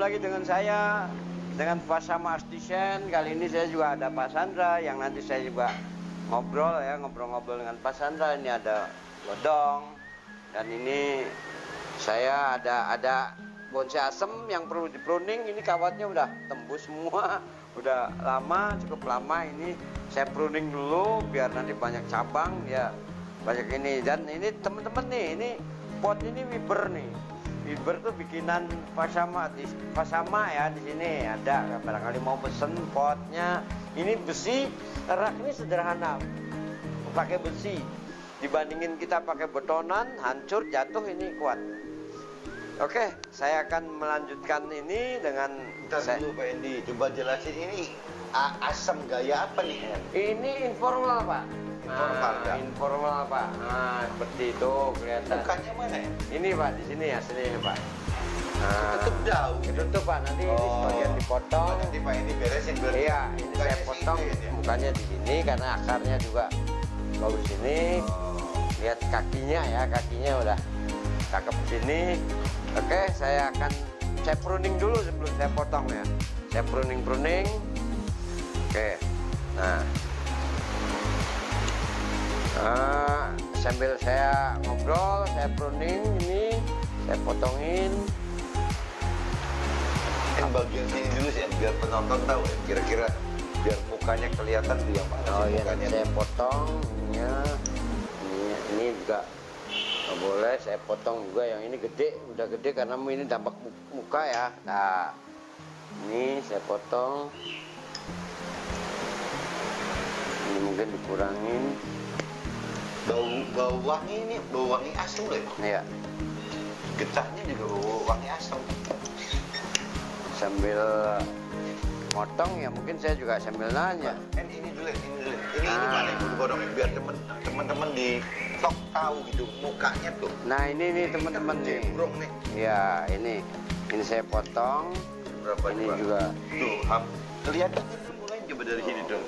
lagi dengan saya, dengan Pak Sama Astisen. Kali ini saya juga ada Pak Sandra, yang nanti saya juga ngobrol-ngobrol dengan Pak Sandra. Ini ada lodong, dan ini saya ada bonsai asem yang perlu di-pruning. Ini kawatnya udah tembus semua, udah lama, cukup lama. Ini saya pruning dulu biar nanti banyak cabang ya, banyak ini. Dan ini teman-teman nih, ini pot ini wiber nih. Wiber tuh bikinan Pak Sama ya, di sini ada. Barangkali mau pesen potnya. Ini besi, rak ini sederhana, pakai besi. Dibandingin kita pakai betonan, hancur, jatuh, ini kuat. Oke, saya akan melanjutkan ini dengan dulu Pak Endi, coba jelasin ini asam gaya apa nih? Ini informal Pak. Informal, Pak. Nah, seperti itu kelihatan. Bukannya mana ya? Ini Pak, di sini ya, sini Pak. Nah, Tutup daun. Tutup Pak, nanti ini sebagian dipotong. Nanti Pak Endi beresin biar. Iya, ini saya potong mukanya di sini karena akarnya juga bagus ini. Lihat kakinya ya, kakinya udah cakep sini. Oke, saya pruning dulu sebelum saya potong ya. Saya pruning. Oke, nah, sambil saya ngobrol, saya pruning ini, saya potongin. Bagian sini dulu sih, biar penonton tahu ya, kira-kira biar mukanya kelihatan tuh yang mana sih mukanya. Saya potong ini juga. Boleh saya potong juga yang ini gede, udah gede karena ini dampak muka ya. Nah, ini saya potong. Ini mungkin dikurangin. Bau wangi asam loh. Iya. Getahnya juga bau wangi asam. Sambil motong ya, mungkin saya juga sambil nanya. Ini dulu. Ini mana yang bodong biar teman-teman di TikTok tahu gitu mukanya tuh. Nah, ini teman-teman nih. Cembrung nih. Ya, ini saya potong. Berapa ini Pak? juga. Tuh, kelihatan mulai coba dari sini dong.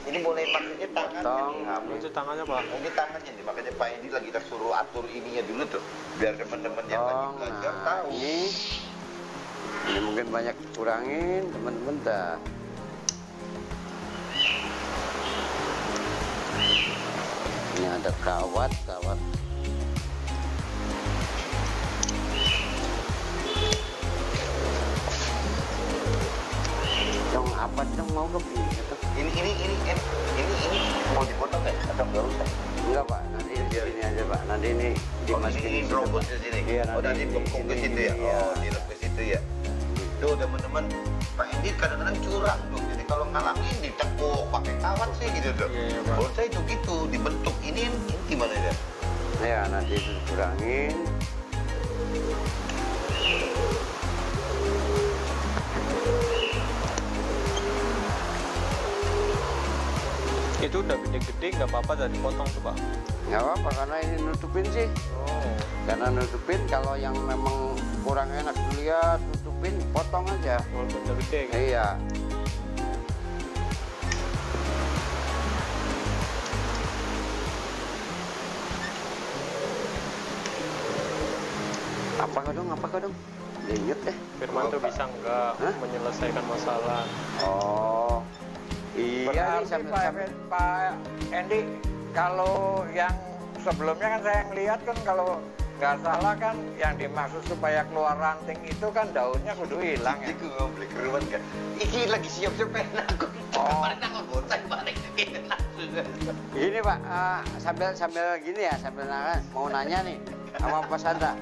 Ini boleh pakainya Potong. tangannya. Itu tangannya Pak. Ini tangannya nih, makanya Pak Endi lagi kita suruh atur ininya dulu tuh, biar teman-teman yang lagi belajar tahu. Ini mungkin banyak kurangin teman-teman dah. Ini ada kawat. Dong apa dong mau ke Ini mau dipotong ya? Atau nggak usah? Enggak Pak, nanti ini aja Pak. Nanti ini dimasukin ini robot di sini. Iya, nanti dibengkok ke situ ya. Iya. Dilep ke situ ya. Tuh teman-teman, Pak Endi kadang-kadang curang tuh. Jadi kalau ngalamin ditekuk pakai kawat sih gitu tuh. Iya, Pak. Menurut saya itu gitu, dibentuk ini gimana ya? Ya, nanti itu dikurangin. Itu udah gede-gede nggak apa-apa dari potong tuh Pak. Nggak apa-apa karena ini nutupin sih. Oh. Karena nutupin, kalau yang memang kurang enak dilihat, tutupin, potong aja. Walaupun udah gede kan. Iya. Apa dong? Ingat deh. Firman tuh bisa nggak menyelesaikan masalah. Oh. Iya nih, Pak Endi, kalau yang sebelumnya kan saya ngelihat kan kalau nggak salah kan yang dimaksud supaya keluar ranting itu kan daunnya kudu hilang ya. Itu nggak boleh keruan kan. Iki lagi siap-siap pengen aku. Kemarin aku bosan balik gitu langsung. Ini Pak, sambil gini ya, sambil mau nanya nih sama Pak Sandra.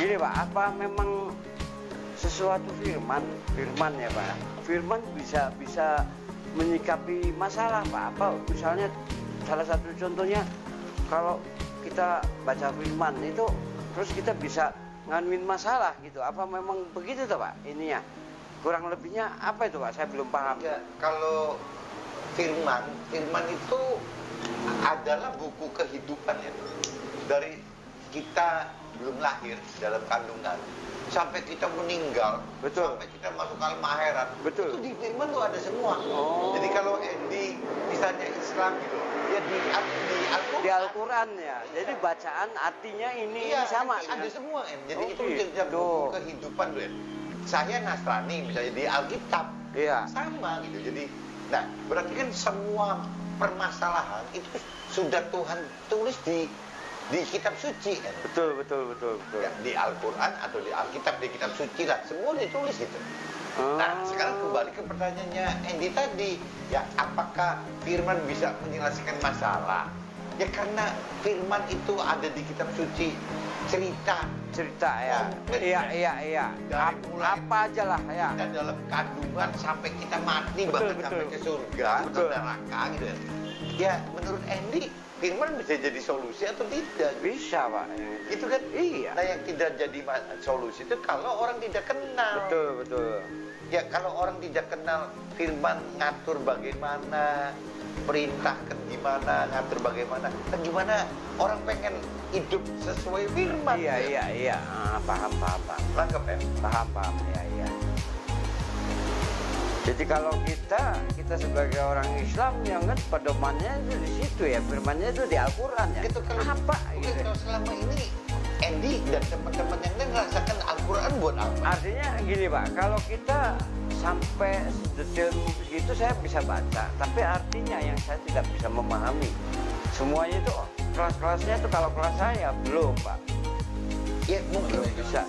Ini Pak, apa memang sesuatu firman ya Pak? Firman bisa menyikapi masalah Pak? Apa misalnya salah satu contohnya kalau kita baca firman itu terus kita bisa nganuin masalah gitu. Apa memang begitu tuh Pak ininya? Kurang lebihnya apa itu Pak? Saya belum paham. Ya, kalau firman itu adalah buku kehidupan ya. Dari kita belum lahir dalam kandungan sampai kita meninggal, Betul. sampai kita masuk alam akhirat, Betul. itu di firman tuh ada semua. Oh. Jadi kalau Andy misalnya Islam gitu, ya di Di Al-Quran ya. Jadi bacaan artinya ini sama. ada kan? semua, Jadi Oh, itu gitu. buku kehidupan tuh, Saya Nasrani misalnya di Alkitab, Iya. sama gitu. Jadi, nah berarti kan semua permasalahan itu sudah Tuhan tulis di kitab suci kan? Betul. Ya, di Al-Quran atau di Alkitab, di kitab suci lah, semua ditulis gitu. Nah, sekarang kembali ke pertanyaannya Andy tadi, ya apakah firman bisa menyelesaikan masalah? Ya karena firman itu ada di kitab suci, cerita ya. komplit. Iya. Dari mulai Apa aja lah ya. kita dalam kandungan sampai kita mati, bahkan sampai ke surga atau neraka gitu ya. Ya menurut Andy, firman bisa jadi solusi atau tidak? Bisa Pak. Itu kan? Iya. Nah yang tidak jadi solusi itu kalau orang tidak kenal. Betul. Ya kalau orang tidak kenal firman, ngatur bagaimana, perintahkan gimana, ngatur bagaimana. Dan gimana orang pengen hidup sesuai firman. Iya. Paham. Lengkap ya? Paham. Iya. Jadi kalau kita sebagai orang Islam yang kan pedomannya itu di situ ya, firmannya itu di Al-Quran ya. Gitu, kalau, apa gitu? Kalau selama ini Andy dan teman-teman yang lain merasakan Al-Quran buat apa? Artinya gini Pak, kalau kita sampai sedetail itu saya bisa baca, tapi artinya yang saya tidak bisa memahami. Semuanya itu kelas-kelasnya itu kalau kelas saya belum Pak. Ya mungkin Belum bisa.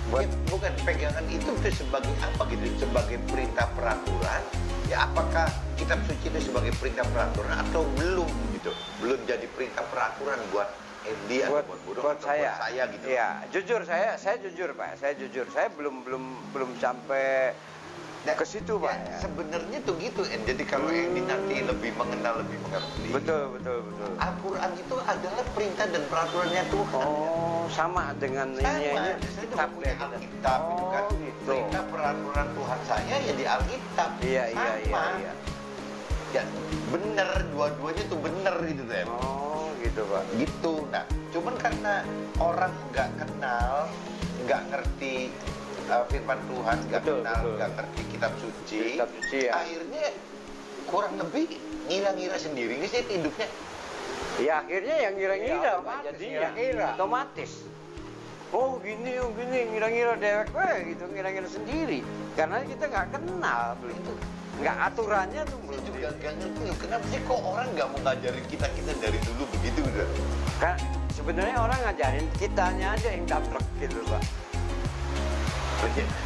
Ya, bukan pegangan itu sebagai apa gitu, sebagai perintah peraturan. Ya apakah kitab suci itu sebagai perintah peraturan atau belum gitu? Belum jadi perintah peraturan buat Andy atau buat Budok buat atau saya. buat saya gitu. Iya, jujur saya jujur Pak, saya belum sampai ke situ Pak. Ya, sebenarnya tuh gitu, Jadi kalau Andy nanti lebih mengenal, lebih mengerti. Betul. Al-Quran itu adalah perintah dan peraturannya Tuhan. Oh, sama dengan Sama, ini saya juga punya ya. Alkitab gitu kan. Gitu. Perintah peraturan Tuhan saya ya di Alkitab. Iya. Ya bener, dua-duanya tuh bener gitu deh. Oh, gitu Pak. Gitu. Nah, cuman karena orang nggak kenal, nggak ngerti firman Tuhan, nggak kenal, nggak ngerti kitab suci, ya. akhirnya kurang lebih ngira-ngira sendiri nggak sih hidupnya? Ya akhirnya yang ngira-ngira Ya, Pak, otomatis, jadinya ngira-ngira. otomatis. Oh gini, ngira-ngira dewek gitu, ngira-ngira sendiri. Karena kita nggak kenal, itu nggak aturannya tuh Saya belum. juga nggak ngerti loh, kenapa sih kok orang nggak mau ngajarin kita dari dulu begitu gitu? Kan sebenarnya orang ngajarin kitanya aja yang daplek gitu Pak.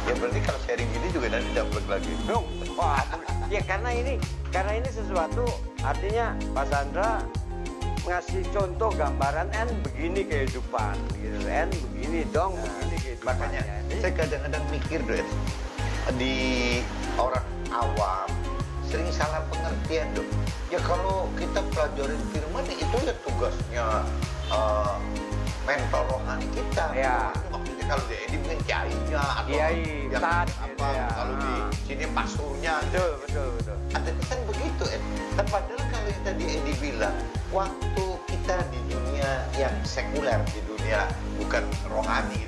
Ya berarti kalau sharing gini juga nanti dapat lagi. Wah, ya karena ini sesuatu artinya Pak Sandra ngasih contoh gambaran begini kehidupan gitu, begini dong, begini kehidupan. Makanya saya kadang-kadang mikir deh, di orang awam sering salah pengertian dong. Ya kalau kita pelajarin firman itu ya tugasnya mentor rohani kita. Ya. Maksudnya kalau dia ini mungkin kiainya atau Kiai, yang ustadz apa, gitu ya. kalau di sini pasturnya. Betul. Ada kan begitu, Tapi padahal kalau yang tadi Edi bilang, waktu kita di dunia yang sekuler, di dunia bukan rohani,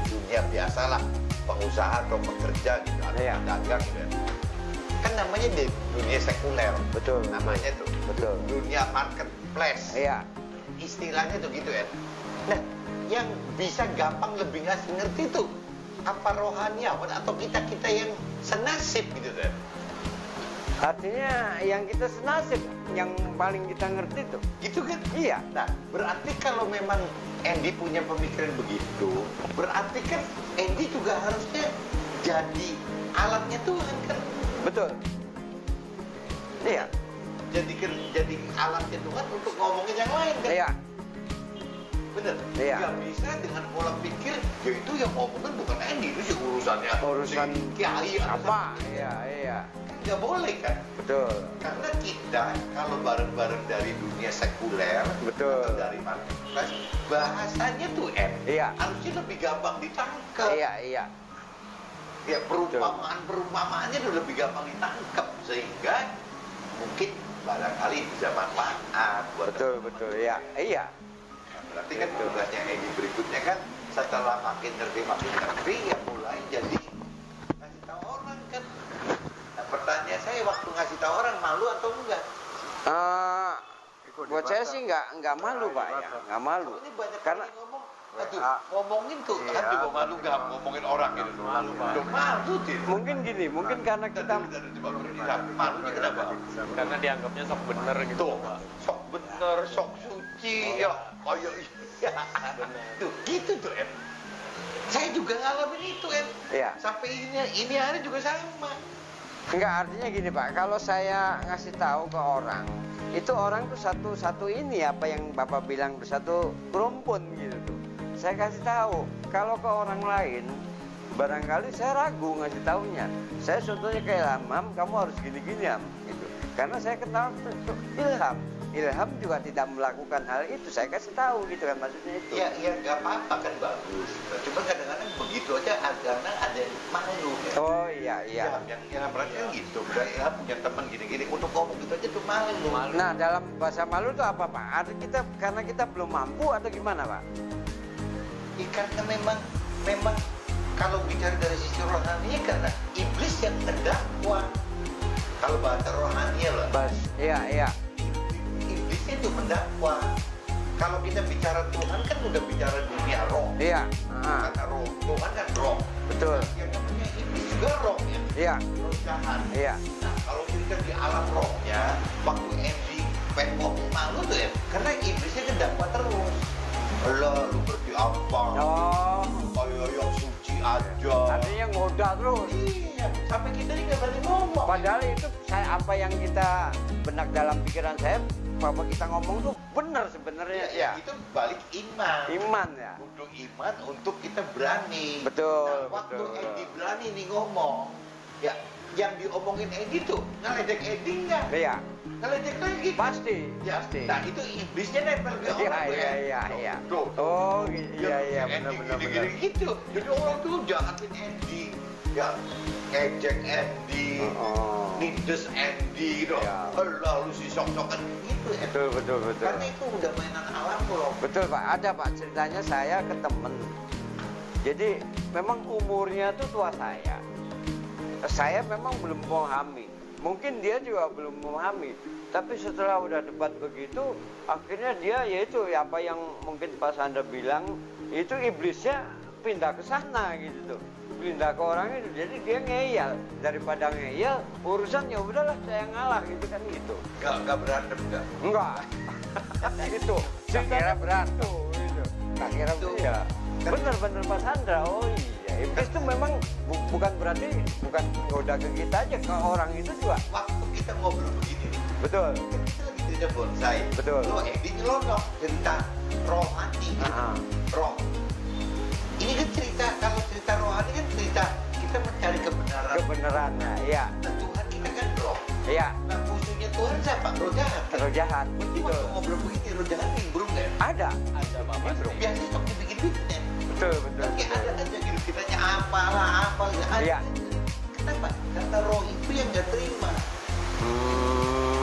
dunia biasalah, pengusaha atau pekerja gitu, atau pedagang gitu. Kan namanya di dunia sekuler. Betul. Namanya tuh. Betul. Dunia marketplace. Iya. Istilahnya tuh gitu, Nah, yang bisa gampang lebih ngerti tuh apa rohaniawan atau kita yang senasib gitu, Artinya yang kita senasib, yang paling kita ngerti tuh. Gitu kan? Iya. Nah, berarti kalau memang Andy punya pemikiran begitu, berarti kan Andy juga harusnya jadi alatnya Tuhan kan? Betul. Iya. Jadi alatnya Tuhan untuk ngomongin yang lain kan? Iya. Bener? Iya. Gak bisa dengan pola pikir, ya itu yang ngomongin bukan Andy, itu sih urusan si kiai apa? Iya. Gak boleh kan? Betul. Karena kita kalau bareng-bareng dari dunia sekuler, Betul. atau dari marketplace, bahasanya tuh Iya. harusnya lebih gampang ditangkap. Iya. Ya perumpamaannya tuh lebih gampang ditangkap sehingga mungkin barangkali bisa manfaat buat Betul. Iya. berarti kan tugasnya Edi berikutnya kan setelah makin ngerti ya mulai jadi ngasih tahu orang kan. Nah, pertanyaan saya waktu ngasih tahu orang malu atau enggak? Buat saya sih nggak malu Pak ya, nggak malu. Ini banyak Karena kali ngomong, aduh, ngomongin tuh, kan juga malu nggak ngomongin orang gitu. Malu, Pak. Udah malu dia. mungkin gini, mungkin karena kita malunya kenapa? Karena dianggapnya sok bener gitu, Tuh, Pak. sok bener, sok suci, ya, kayak iya. Tuh, gitu tuh, Em. Saya juga ngalamin itu, Em. Iya. Sampai ini hari juga sama. Enggak, artinya gini Pak, kalau saya ngasih tahu ke orang, itu orang tuh satu ini apa yang Bapak bilang satu rumpun gitu tuh. Saya kasih tahu, kalau ke orang lain barangkali saya ragu ngasih taunya. Saya contohnya kayak Ilham, kamu harus gini-gini Am, gitu. Karena saya kenal tuh Ilham juga tidak melakukan hal itu, saya kasih tahu gitu kan maksudnya itu. Ya nggak apa-apa kan bagus. Cuma kadang-kadang begitu aja karena ada yang malu. Ya. Oh iya. Yang berarti kan gitu. Berarti ya punya teman gini-gini untuk ngomong gitu aja tuh malu. Nah dalam bahasa malu itu apa Pak? Ada kita karena kita belum mampu atau gimana Pak? Ya, karena memang kalau bicara dari sisi rohani karena iblis yang mendakwa. Kalau bahasa rohani loh. Iya. Iblisnya itu mendakwa. Kalau kita bicara Tuhan kan udah bicara dunia roh. Iya. Karena roh, Tuhan kan roh. Betul. Yang namanya iblis juga roh ya. Iya. Roh jahat. Iya. Nah, kalau kita di alam rohnya, waktu Andy pengen ngomong malu tuh ya, karena iblisnya kan dapat terus. Lah, lu berarti apa? Oh. Kayak yang suci aja. Artinya ngoda terus. Iya, sampai kita ini nggak berani ngomong. Padahal itu apa yang kita benak dalam pikiran saya, bahwa kita ngomong tuh benar sebenarnya. Ya, itu balik iman. Iman ya. Butuh iman untuk kita berani. Betul, Nah, waktu betul. Andy berani nih ngomong, ya yang diomongin Andy tuh ngeledek Andy nggak? Iya. Ngeledek lagi. Pasti. Ya, Pasti. nah itu iblisnya nempel ke orang tuh ya. Iya. Tuh. Oh, Ya, iya, Andy benar. gini-gini gitu. Jadi orang tuh jahatin Andy. Ya, ngejek Andy, Oh. nindes Andy gitu. Ya. Alah, lu si sok-sokan gitu ya. Betul. Karena itu udah mainan alam loh. Betul Pak, ada Pak ceritanya saya ke temen. Jadi memang umurnya tuh tua saya. Saya memang belum memahami. Mungkin dia juga belum memahami. Tapi setelah udah debat begitu, akhirnya dia yaitu apa yang mungkin Pak Sandra bilang, itu iblisnya pindah ke sana gitu tuh. Pindah ke orang itu. Jadi dia ngeyel. Daripada ngeyel, urusan ya udahlah saya ngalah gitu kan gitu. Gak berantem gak? Enggak. Itu. Tak kira berantem. Itu. Tak kira Iya. Bener Pak Sandra. Oh iya. Iblis itu memang bukan berarti bukan ngoda ke kita aja, ke orang itu juga. Waktu kita ngobrol begini nih, Betul. kita lagi cerita bonsai. Betul. Lo Andy nyelonok cerita rohani. Ah. Roh. Ini kan cerita, kalau cerita rohani kan cerita kita mencari kebenaran. Kebenarannya, iya. Nah, Tuhan kita kan roh. Iya. Nah, musuhnya Tuhan siapa? Roh jahat. Kan? Roh jahat. Berarti Betul. waktu ngobrol begini, roh jahat nimbrung kan? Ada. Ada Bapak. Biasanya sok dibikin-bikin ya. Betul. Kayak ada aja gitu, kitanya apa ya ada. Iya. Kenapa? Karena roh itu yang nggak terima.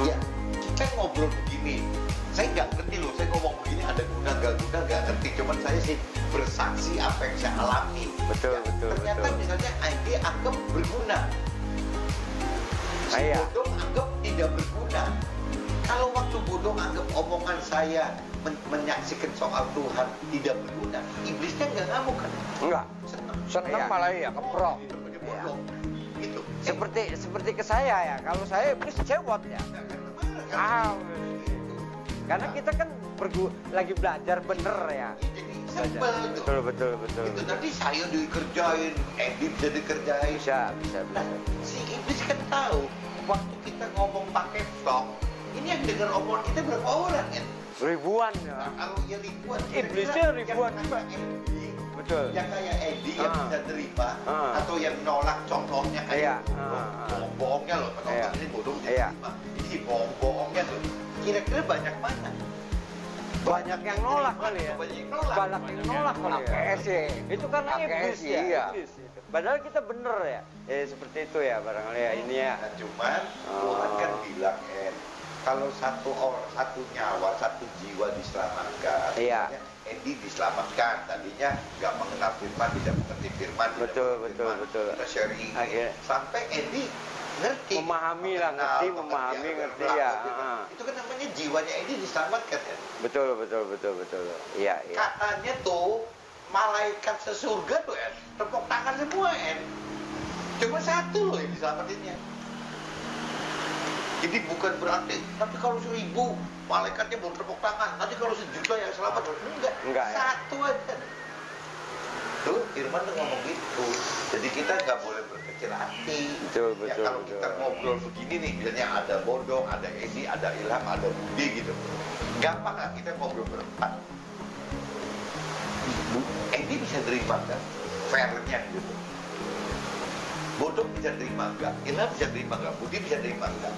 Ya, kita ngobrol begini. Saya nggak ngerti loh, saya ngomong begini ada guna nggak ngerti. Cuman saya sih bersaksi apa yang saya alami. Betul. Ternyata misalnya Andi anggap berguna. Si Iya. bodong anggap tidak berguna. Kalau waktu bodong anggap omongan saya menyaksikan soal Tuhan tidak berguna, iblisnya nggak ngamuk kan? Enggak. Seneng Iya. malah ya keprok. Namanya bodong. Gitu. Seperti ke saya ya. Kalau saya iblis cewot ya. Ah, karena kita kan lagi belajar bener ya. Jadi sebel tuh. Betul. Itu nanti saya dikerjain, Edi bisa dikerjain. Bisa. Nah, si iblis kan tahu waktu kita ngomong pakai vlog, ini yang dengar omongan kita berapa orang ya? Ribuan Nah, ya. kalau ya ribuan, Iblisnya kira-kira ribuan. Yang kayak Edi, Betul. yang kayak Edi yang Ah. bisa terima, Ah. atau yang nolak contohnya Iya. kayak bohong-bohongnya loh, kalau Iya. ini bodoh bisa Iya. terima, ini bohong-bohongnya tuh. Kira-kira banyak mana? Banyak yang nolak kali ya. Banyak yang nolak. Banyak yang nolak kali ya. AKS ya. Itu karena AKS, iblis ya. iya. Iblis. Padahal kita bener ya. Seperti itu ya barangkali ya ini ya. Nah, cuman Tuhan kan bilang kalau satu nyawa, satu jiwa diselamatkan, Iya. misalnya Edi diselamatkan, tadinya nggak mengenal firman, tidak mengerti firman, tidak Betul, mengerti betul, firman. betul. Kita sharing Akhirnya. sampai Edi ngerti, Memahami lah, mengenal, ngerti, mengerti, memahami, ada ngerti, berlaku, ya. gitu. Ah. Itu kan namanya jiwanya Edi diselamatkan ya. Betul. Iya. Katanya tuh malaikat sesurga tuh tepuk tangan semua cuma satu loh yang diselamatinnya. Jadi bukan berarti nanti kalau 1000 malaikatnya baru tepuk tangan, nanti kalau 1.000.000 yang selamat, enggak ya. satu aja. Tuh Firman tuh ngomong gitu. Jadi kita nggak boleh berkecil hati. Betul. Kalau kita ngobrol begini nih, misalnya ada Bodong, ada Edi, ada Ilham, ada Budi gitu, gampang lah kita ngobrol berempat. Edi bisa terima kan fairnya gitu, Bodong bisa terima enggak, Ilham bisa terima enggak, Budi bisa terima enggak.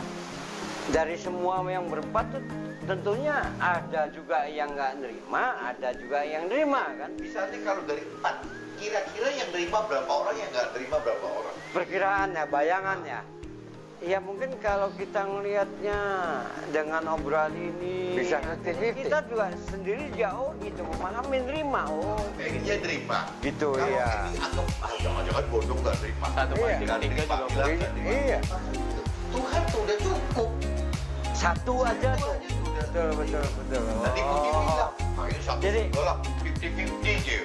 Dari semua yang berempat tuh tentunya ada juga yang nggak nerima, ada juga yang nerima kan. Misalnya kalau dari 4, kira-kira yang nerima berapa orang, yang nggak nerima berapa orang? Perkiraannya, bayangannya. Ya mungkin kalau kita ngelihatnya dengan obrolan ini, Bisa 50-50. kita juga sendiri jauh gitu memahami nerima. Oh, Pengennya terima. gitu Kalau ya. ini anggap jangan-jangan Bodong nggak terima, Satu Iya. banding nggak 3 terima, juga Ilham boleh. nggak terima. Iya. Tuhan tuh udah cukup. Satu aja tuh. Udah. Betul. Tadi Budi bilang, ayo satu Jadi- sekolah 50-50 aja.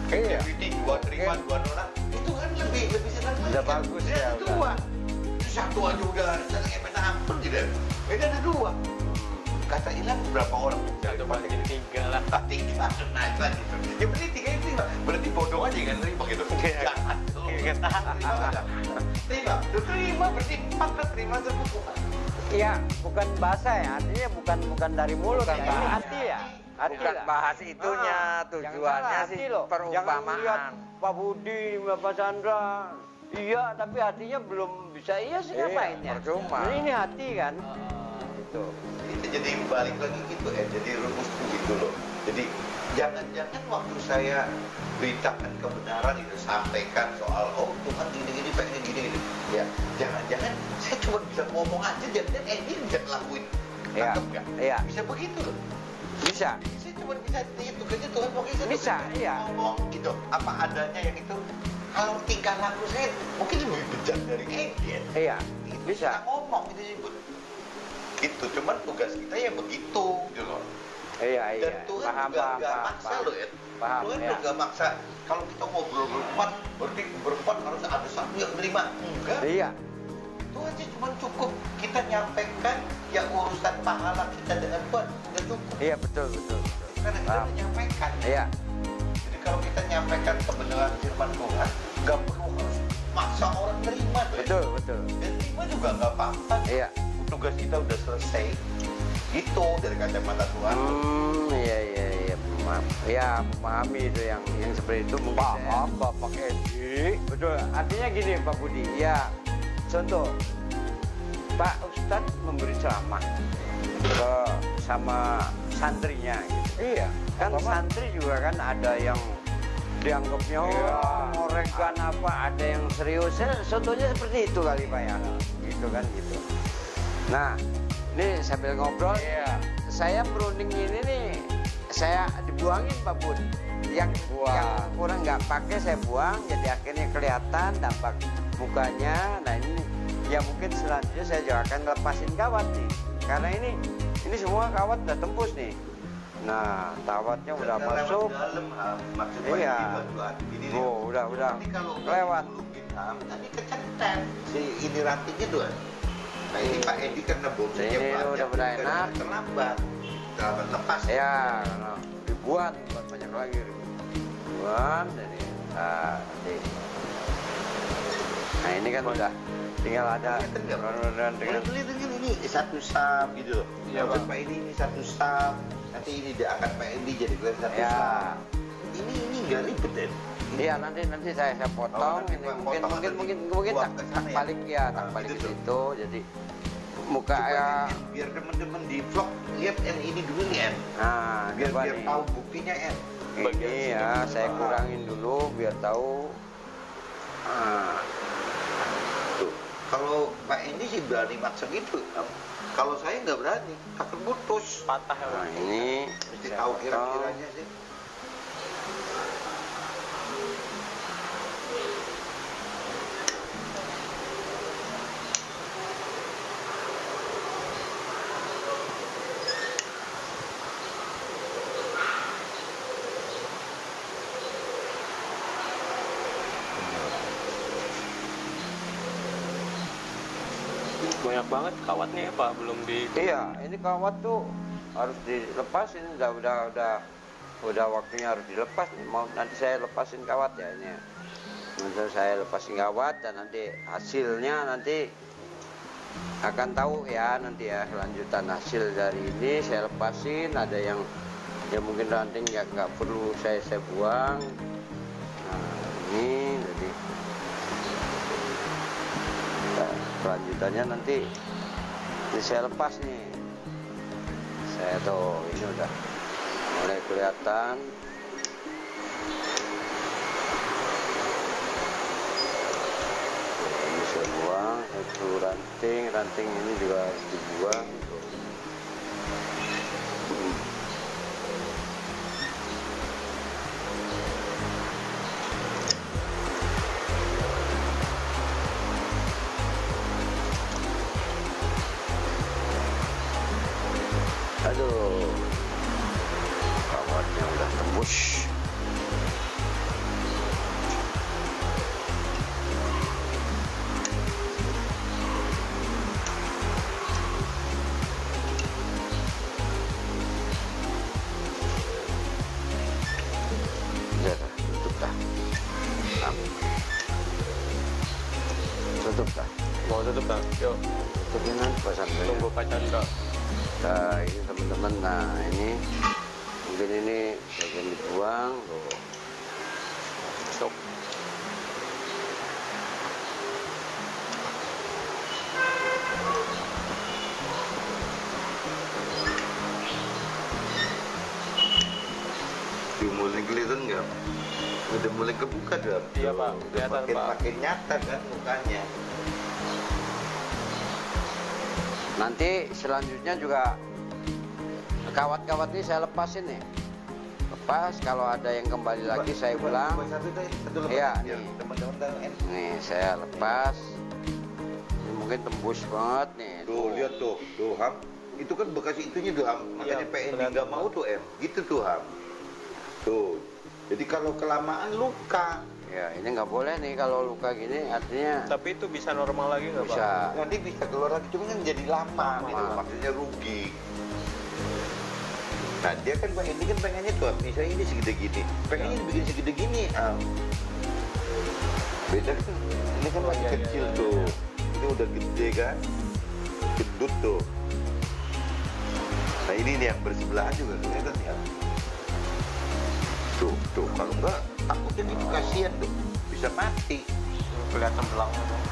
Iya. 50-50, 2 terima, 2 nolak. Itu kan lebih senang lagi. Udah kan? bagus Ini ya, ada udah. 2. Satu aja udah senang minta ampun tidak. Ini ada 2. Kata Ilham berapa orang? Satu banding 3 lah. 3 naik lagi. Ya berarti 3 yang terima. Berarti Bodong aja yang terima gitu. Iya. Jangan. Iya. Terima. Terima berarti 4 lah terima semua. Iya, bukan bahasa ya, artinya bukan dari mulut Bukan ya, ini bahasa. hati ya. Hati Bukan lah. bahas itunya, Jangan tujuannya salah, sih hati loh. Jangan lihat perumpamaan. Pak Budi, Bapak Chandra, iya tapi hatinya belum bisa iya sih Iya, ngapainnya. percuma. Jadi ini hati kan. Gitu. Itu jadi balik lagi gitu jadi rumus gitu loh. Jadi jangan-jangan waktu saya beritakan kebenaran itu sampaikan soal Tuhan gini-gini pengen gini-gini ya jangan-jangan saya cuma bisa ngomong aja jangan Edi bisa ngelakuin. Iya. Nangkep nggak? Iya. Bisa begitu loh. Bisa. Saya cuma bisa itu kerja Tuhan pokoknya saya Bisa, tuh iya. ngomong gitu apa adanya yang itu. Kalau tingkah laku saya mungkin lebih bejat dari Edi ya. Iya. Itu Bisa. kita ngomong itu sih Bud. Gitu cuman tugas kita ya begitu gitu loh. Iya. Dan Tuhan juga nggak maksa loh ya. Paham, Tuhan ya. juga nggak maksa. Kalau kita ngobrol berempat, berarti berempat harus ada satu yang terima. Enggak. Iya. Tuhan sih cuma cukup kita nyampaikan yang urusan pahala kita dengan Tuhan udah cukup. Iya betul. Karena kita Paham. udah nyampaikan. Iya. Jadi kalau kita nyampaikan kebenaran firman Tuhan, nggak perlu harus maksa orang terima. Tuh. Betul. Dan terima juga nggak apa-apa. Iya. Tugas kita udah selesai. Itu dari kacamata Tuhan. Iya. Maaf. Ya, memahami itu yang seperti itu mungkin. Paham Bapak Edi. Betul. Artinya gini Pak Budi. Ya, contoh Pak Ustadz memberi ceramah ke sama santrinya gitu. Iya. Kan Apa, Mas? santri juga kan ada yang dianggapnya Iya. ngorengkan apa, ada yang serius. Contohnya seperti itu kali Pak ya. Gitu kan gitu. Nah, ini sambil ngobrol, Iya. saya berunding ini nih, saya dibuangin Pak Bud. Yang kurang nggak pakai saya buang, jadi akhirnya kelihatan dampak mukanya. Nah ini, ya mungkin selanjutnya saya juga akan lepasin kawat nih, karena ini semua kawat udah tembus nih. Nah, kawatnya udah masuk. Dalam, maksudnya Iya. ini Udah Nanti kalau lewat. tadi kecentet si ini rantingnya tuh. Nah ini Pak Edi karena bobotnya Ini banyak, udah benar bukan enak. terlambat lepas. Ya, karena dibuat banyak lagi. Dibuat, jadi nanti. Nah ini kan udah tinggal ada dengan Dengan ini satu sap gitu loh. Iya, Maksud Bang. Pak Edi ini satu sap. Nanti ini diangkat Pak Edi jadi kelihatan satu Ya. sap. Ini nggak ribet ya. Iya nanti saya potong. nanti Ini potong mungkin buang ke tak sana ya? balik ya, tak Nah, balik gitu ke tuh. situ. Jadi muka Coba ya. biar teman-teman di vlog lihat yang ini dulu nih En. Nah, Biar coba biar nih. tahu buktinya En. Ini ya, saya kurangin dulu biar tahu. Nah, Tuh. Kalau Pak ini sih berani maksa gitu. Kalau saya nggak berani, takut putus. Patah ya, Nah, Pak. ini Mesti saya tahu potong. kira-kiranya sih. Banyak banget kawatnya ya Pak, belum di. Iya, ini kawat tuh harus dilepas, ini udah waktunya harus dilepas nih. Mau nanti saya lepasin kawat ya ini. Nanti saya lepasin kawat dan nanti hasilnya nanti akan tahu ya nanti ya lanjutan hasil dari ini saya lepasin. Ada yang ya mungkin ranting ya nggak perlu saya buang. Nah ini jadi kelanjutannya nanti ini saya lepas nih. Saya tuh ini udah mulai kelihatan. Ini saya buang itu ranting ini juga harus dibuang. Aduh, kawatnya udah tembus. Udah, tutup dah. Tutup dah. Mau tutup Bang? Yuk, Tutupin nanti pasangnya. tunggu Pak Chandra. Nah ini teman-teman, nah ini mungkin ini bagian dibuang tuh. Sok. Udah mulai kelihatan nggak? Udah mulai kebuka dah. Iya, Pak. Kelihatan, Pak. Makin nyata kan mukanya. Nanti selanjutnya juga kawat-kawat ini saya lepasin nih. Lepas, kalau ada yang kembali lagi saya ulang. Satu lepas. Iya, Biar nih. teman-teman tahu enak. Nih saya lepas. Ini mungkin tembus banget nih. Tuh lihat tuh, Ham. Itu kan bekas itunya tuh Ham. Makanya Iya, PND kelihatan. nggak mau tuh Gitu tuh Ham. Tuh. Jadi kalau kelamaan luka. Ya ini nggak boleh nih kalau luka gini, artinya Tapi itu bisa normal lagi nggak Pak? bisa. Nanti bisa keluar lagi, cuma kan jadi lama gitu. Lama. Maksudnya rugi. Nah dia kan Pak ini kan pengennya tuh, misalnya ini segede gini, pengennya dibikin segede gini. Beda kan, ini kan masih Iya, iya, kecil iya, tuh, iya. ini udah gede kan, gendut tuh. Nah ini nih yang bersebelahan juga kelihatan ya. Tuh, kalau enggak takutnya gitu kasihan tuh, bisa mati. Kelihatan belangnya Bang.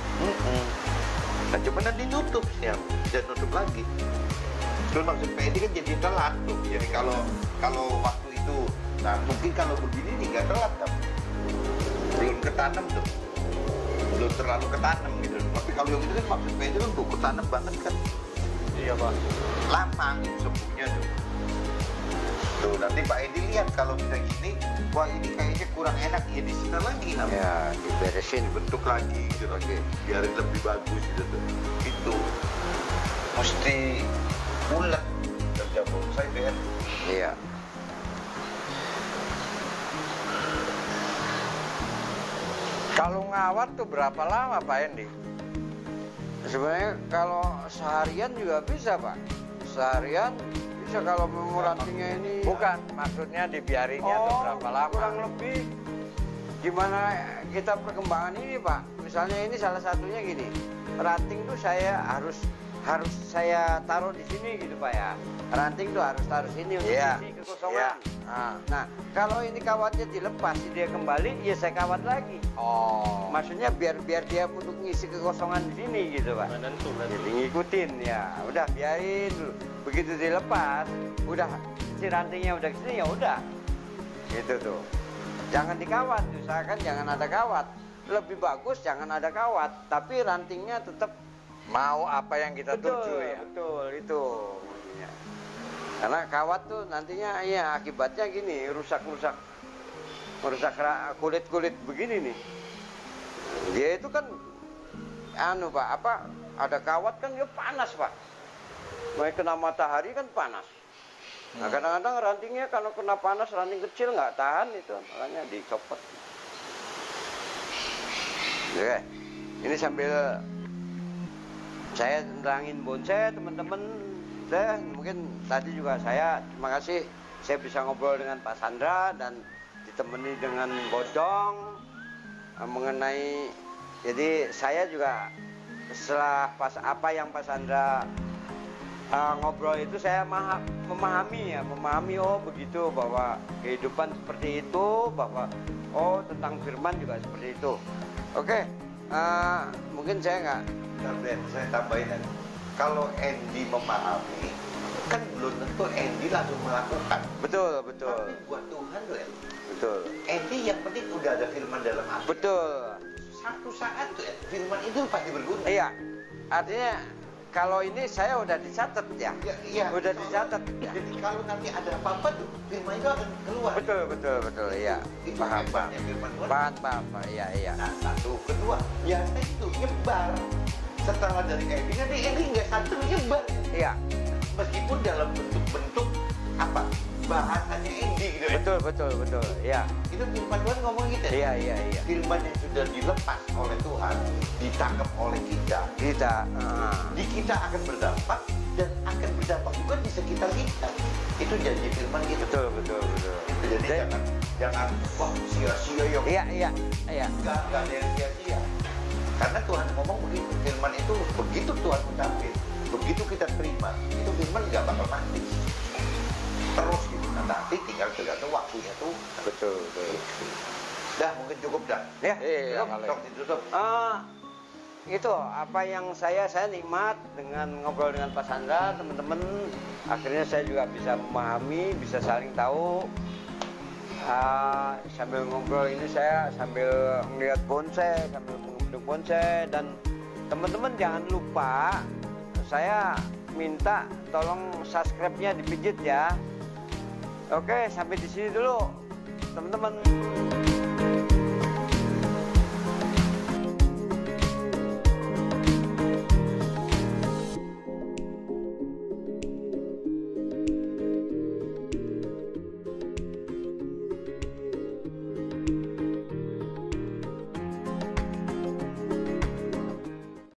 Nah cuma nanti tutup sih, bisa tutup lagi. Terus maksud ini kan jadi telat tuh. Jadi kalau waktu itu, nah mungkin kalau begini nih nggak telat kan? Belum ketanam tuh, belum terlalu ketanam gitu. Tapi kalau yang itu kan maksud itu kan tuh ketanam banget kan, Iya Pak. lama gitu sembuhnya tuh. Tuh nanti Pak Edi lihat kalau bisa gini, wah ini kayaknya kurang enak ya di sini lagi Ham. Ya diberesin. Bentuk lagi gitu lagi, biarin lebih bagus gitu tuh. Itu mesti ulet kerja bonsai Ben. Iya. Kalau ngawat tuh berapa lama Pak Endi? Sebenarnya kalau seharian juga bisa Pak. Seharian bisa kalau mau rantingnya ini. Bukan, maksudnya dibiarinnya tuh berapa lama? Kurang lebih gimana kita perkembangan ini Pak. Misalnya ini salah satunya gini. Ranting tuh saya harus saya taruh di sini gitu Pak ya. Ranting tuh harus taruh sini untuk Iya. isi kekosongan. Ah. Nah, kalau ini kawatnya dilepas, dia kembali, ya saya kawat lagi. Oh. Maksudnya biar dia untuk ngisi kekosongan di sini gitu Pak. Nggak nentu Jadi berarti. ngikutin ya, udah biarin dulu. Begitu dilepas, udah si rantingnya udah kesini ya udah, gitu tuh. Jangan dikawat, usahakan jangan ada kawat. lebih bagus jangan ada kawat, tapi rantingnya tetap Mau apa yang kita betul, tuju ya. betul itu maksudnya. Karena kawat tuh nantinya ya akibatnya gini, merusak kulit begini nih. Dia itu kan anu Pak, ada kawat kan dia panas Pak. Mau kena matahari kan panas. Nah kadang-kadang rantingnya kalau kena panas, ranting kecil nggak tahan itu, makanya dicopot. Oke, ini sambil saya nerangin bonsai teman-teman. Saya mungkin tadi juga terima kasih saya bisa ngobrol dengan Pak Sandra dan ditemani dengan Bodong mengenai, jadi saya juga setelah apa yang Pak Sandra ngobrol itu saya memahami oh begitu, bahwa kehidupan seperti itu, bahwa oh tentang firman juga seperti itu. Oke, mungkin saya tambahin aja. Kalau Andy memahami, kan belum tentu Andy langsung melakukan. Betul. Tapi buat Tuhan loh ya. Betul. Andy yang penting udah ada firman dalam hati. Betul. Satu saat tuh ya, firman itu pasti berguna. Iya. Artinya kalau ini saya udah dicatat ya. Iya. Udah dicatat. Ya. Jadi kalau nanti ada apa-apa tuh, firman itu akan keluar. Betul. Iya. Itu Paham. hebatnya firman Tuhan. Paham. Iya. Nah, satu, kedua, biasa itu nyebar. Setelah dari Andy, nanti Andy nggak satu nyebar. Iya. Meskipun dalam bentuk apa bahasanya Andy gitu ya. Betul. Iya. Itu firman Tuhan ngomong gitu ya. Iya. Firman yang sudah dilepas oleh Tuhan, ditangkap oleh kita. Di kita akan berdampak dan akan berdampak juga di sekitar kita. Itu janji firman gitu. Betul. Jadi jangan wah sia-sia ya. Iya. Enggak ada yang sia-sia. Karena Tuhan ngomong begitu, firman itu begitu Tuhan ucapin, begitu kita terima, itu firman nggak bakal mati. Terus gitu, nanti tinggal tergantung waktunya tuh. Betul. Dah, mungkin cukup dah. Ya. Sok ditutup. Itu apa yang saya nikmat dengan ngobrol dengan Pak Sandra, teman-teman. Akhirnya saya juga bisa memahami, bisa saling tahu. Sambil ngobrol ini saya sambil melihat bonsai, sambil menguduk bonsai, dan teman-teman jangan lupa saya minta tolong subscribe-nya dipijit ya. Oke, sampai di sini dulu teman-teman.